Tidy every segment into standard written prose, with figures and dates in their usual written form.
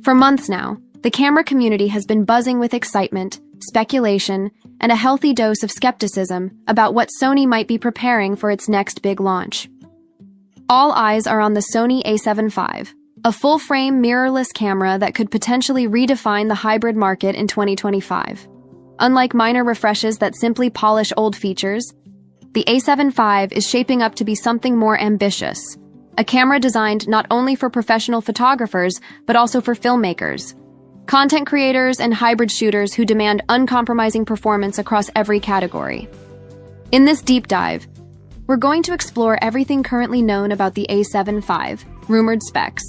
For months now, the camera community has been buzzing with excitement, speculation, and a healthy dose of skepticism about what Sony might be preparing for its next big launch. All eyes are on the Sony A7V, a full-frame mirrorless camera that could potentially redefine the hybrid market in 2025. Unlike minor refreshes that simply polish old features, the A7V is shaping up to be something more ambitious, a camera designed not only for professional photographers but also for filmmakers, content creators, and hybrid shooters who demand uncompromising performance across every category. In this deep dive, we're going to explore everything currently known about the A7V, rumored specs,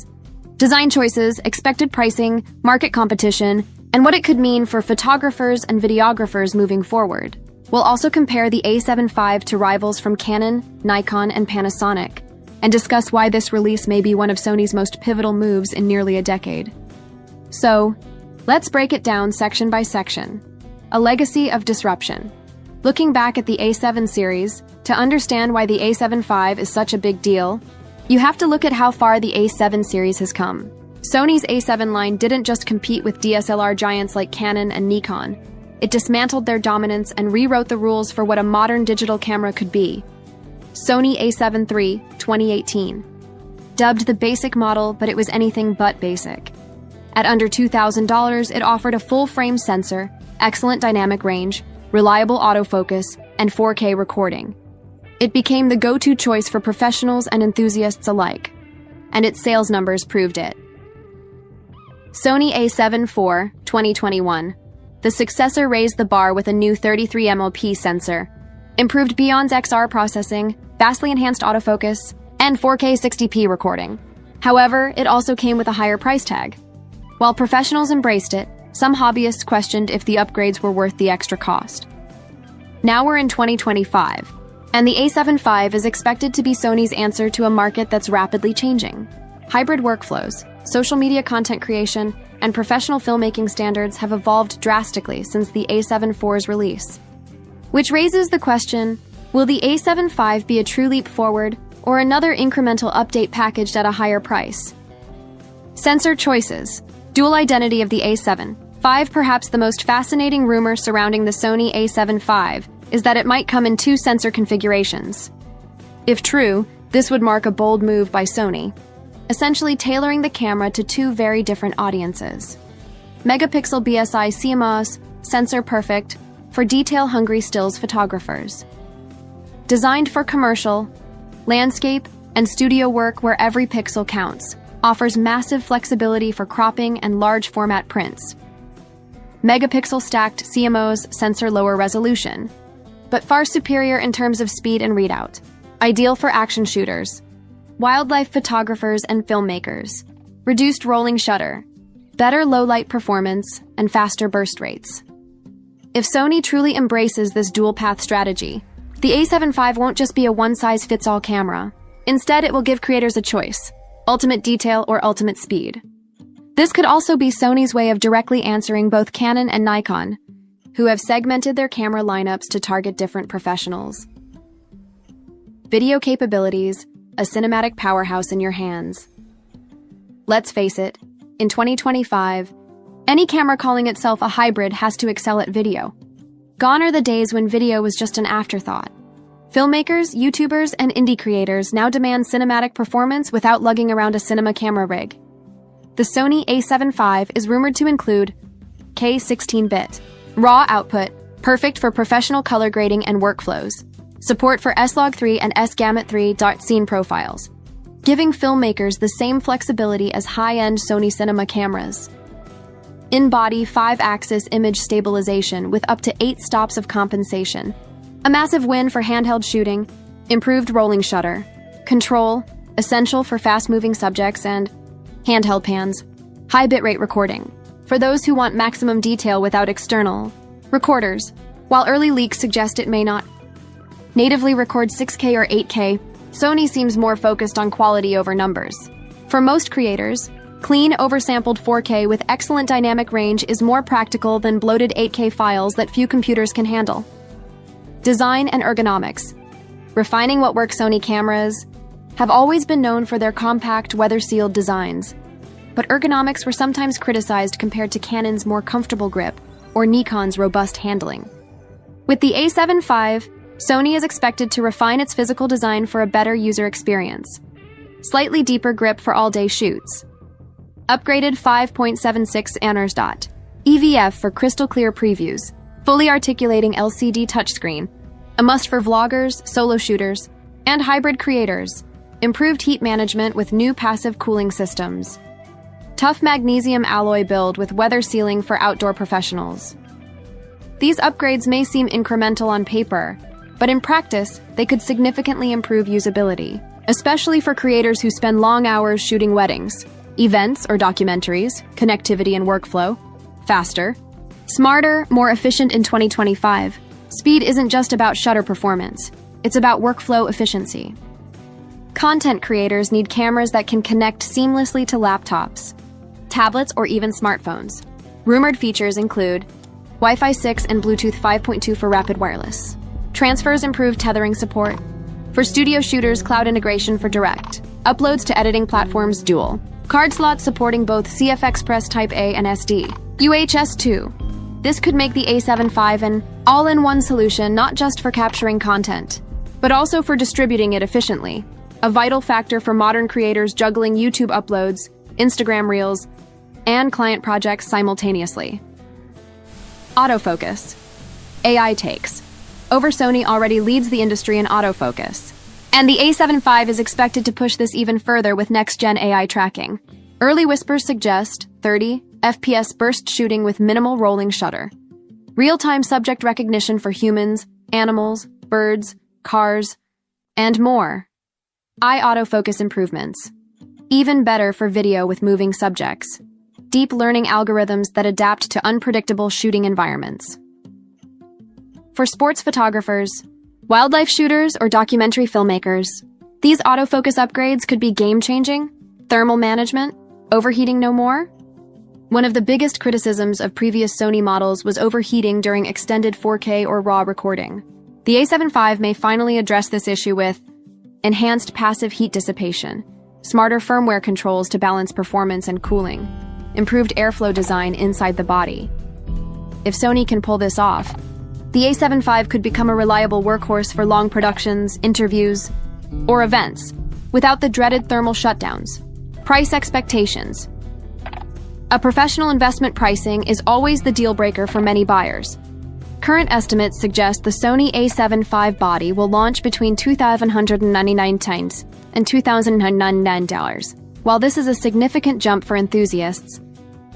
design choices, expected pricing, market competition, and what it could mean for photographers and videographers moving forward. We'll also compare the A7V to rivals from Canon, Nikon, and Panasonic, and discuss why this release may be one of Sony's most pivotal moves in nearly a decade. So, let's break it down section by section. A legacy of disruption. Looking back at the A7 series, to understand why the A7V is such a big deal, you have to look at how far the A7 series has come. Sony's A7 line didn't just compete with DSLR giants like Canon and Nikon. It dismantled their dominance and rewrote the rules for what a modern digital camera could be. Sony A7 III, 2018. Dubbed the basic model, but it was anything but basic. At under $2,000, it offered a full-frame sensor, excellent dynamic range, reliable autofocus, and 4K recording. It became the go-to choice for professionals and enthusiasts alike, and its sales numbers proved it. Sony A7 IV, 2021. The successor raised the bar with a new 33MP sensor, improved Beyond's XR processing, vastly enhanced autofocus, and 4K 60p recording. However, it also came with a higher price tag. While professionals embraced it, some hobbyists questioned if the upgrades were worth the extra cost. Now we're in 2025, and the A7V is expected to be Sony's answer to a market that's rapidly changing. Hybrid workflows, social media content creation, and professional filmmaking standards have evolved drastically since the A7 IV's release. Which raises the question, will the A7V be a true leap forward, or another incremental update packaged at a higher price? Sensor choices. Dual identity of the A7 V. Perhaps the most fascinating rumor surrounding the Sony A7V is that it might come in two sensor configurations. If true, this would mark a bold move by Sony, essentially tailoring the camera to two very different audiences. Megapixel BSI CMOS, sensor perfect, for detail-hungry stills photographers. Designed for commercial, landscape, and studio work where every pixel counts, offers massive flexibility for cropping and large format prints. Megapixel stacked CMOS sensor lower resolution, but far superior in terms of speed and readout. Ideal for action shooters, wildlife photographers, and filmmakers. Reduced rolling shutter, better low-light performance, and faster burst rates. If Sony truly embraces this dual-path strategy, the A7V won't just be a one-size-fits-all camera. Instead, it will give creators a choice: ultimate detail or ultimate speed. This could also be Sony's way of directly answering both Canon and Nikon, who have segmented their camera lineups to target different professionals. Video capabilities, a cinematic powerhouse in your hands. Let's face it, in 2025, any camera calling itself a hybrid has to excel at video. Gone are the days when video was just an afterthought. Filmmakers, YouTubers, and indie creators now demand cinematic performance without lugging around a cinema camera rig. The Sony A7V is rumored to include K16-bit RAW output, perfect for professional color grading and workflows. Support for S-Log3 and S-Gamut3 scene profiles, giving filmmakers the same flexibility as high-end Sony cinema cameras. In-Body 5-axis image stabilization with up to 8 stops of compensation. A massive win for handheld shooting, improved rolling shutter, control, essential for fast-moving subjects, and handheld pans. High bitrate recording, for those who want maximum detail without external recorders. While early leaks suggest it may not natively record 6K or 8K, Sony seems more focused on quality over numbers. For most creators, clean, oversampled 4K with excellent dynamic range is more practical than bloated 8K files that few computers can handle. Design and ergonomics. Refining what works. Sony cameras have always been known for their compact, weather-sealed designs. but ergonomics were sometimes criticized compared to Canon's more comfortable grip or Nikon's robust handling. With the A7V, Sony is expected to refine its physical design for a better user experience. Slightly deeper grip for all-day shoots. Upgraded 5.76 Anners dot. EVF for crystal-clear previews. Fully articulating LCD touchscreen. A must for vloggers, solo shooters, and hybrid creators. Improved heat management with new passive cooling systems. Tough magnesium alloy build with weather sealing for outdoor professionals. These upgrades may seem incremental on paper, but in practice, they could significantly improve usability, especially for creators who spend long hours shooting weddings, events or documentaries, connectivity and workflow. Faster, smarter, more efficient in 2025. Speed isn't just about shutter performance, it's about workflow efficiency. Content creators need cameras that can connect seamlessly to laptops, tablets, or even smartphones. Rumored features include Wi-Fi 6 and Bluetooth 5.2 for rapid wireless. Transfers improve tethering support. For studio shooters, cloud integration for direct. Uploads to editing platforms dual. Card slots supporting both CF Express Type A and SD. UHS 2. This could make the A7V an all-in-one solution not just for capturing content, but also for distributing it efficiently. A vital factor for modern creators juggling YouTube uploads, Instagram Reels, and client projects simultaneously. Autofocus. AI takes over. Sony already leads the industry in autofocus, and the A7V is expected to push this even further with next-gen AI tracking. Early whispers suggest 30 FPS burst shooting with minimal rolling shutter. Real-time subject recognition for humans, animals, birds, cars, and more. Eye autofocus improvements. Even better for video with moving subjects. Deep learning algorithms that adapt to unpredictable shooting environments. For sports photographers, wildlife shooters, or documentary filmmakers, these autofocus upgrades could be game-changing. Thermal management, overheating no more. One of the biggest criticisms of previous Sony models was overheating during extended 4K or RAW recording. The A7V may finally address this issue with enhanced passive heat dissipation, smarter firmware controls to balance performance and cooling, improved airflow design inside the body. If Sony can pull this off, the A7V could become a reliable workhorse for long productions, interviews, or events, without the dreaded thermal shutdowns. Price expectations. A professional investment pricing is always the deal breaker for many buyers. Current estimates suggest the Sony A7V body will launch between $2,199 and $2,099. While this is a significant jump for enthusiasts,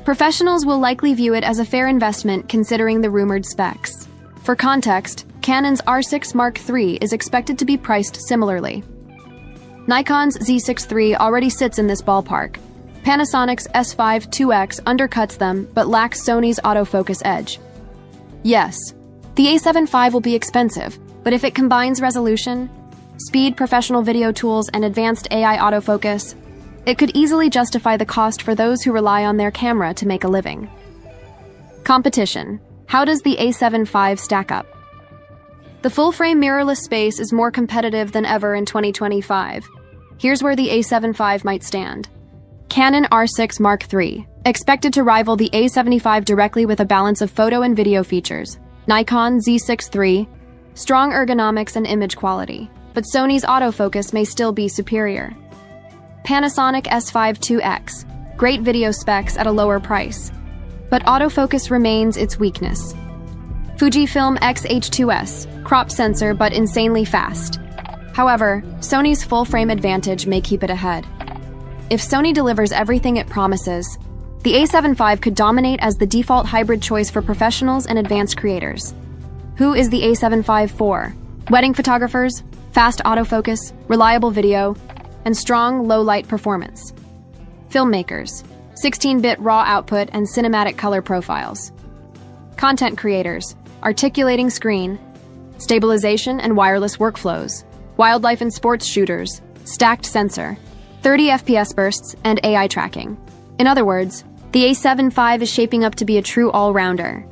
professionals will likely view it as a fair investment considering the rumored specs. For context, Canon's R6 Mark III is expected to be priced similarly. Nikon's Z6 III already sits in this ballpark. Panasonic's S5 IIX undercuts them but lacks Sony's autofocus edge. Yes, the A7V will be expensive, but if it combines resolution, speed, professional video tools, and advanced AI autofocus, it could easily justify the cost for those who rely on their camera to make a living. Competition. How does the A7V stack up? The full-frame mirrorless space is more competitive than ever in 2025. Here's where the A7V might stand. Canon R6 Mark III, expected to rival the A75 directly with a balance of photo and video features. Nikon Z6 III, strong ergonomics and image quality, but Sony's autofocus may still be superior. Panasonic S5 IIX, great video specs at a lower price, but autofocus remains its weakness. Fujifilm X-H2S, crop sensor but insanely fast. However, Sony's full-frame advantage may keep it ahead. If Sony delivers everything it promises, the A7V could dominate as the default hybrid choice for professionals and advanced creators. Who is the A7V for? Wedding photographers, fast autofocus, reliable video, and strong low-light performance. Filmmakers, 16-bit RAW output and cinematic color profiles. Content creators, articulating screen, stabilization and wireless workflows. Wildlife and sports shooters, stacked sensor, 30 FPS bursts, and AI tracking. In other words, the A7V is shaping up to be a true all-rounder.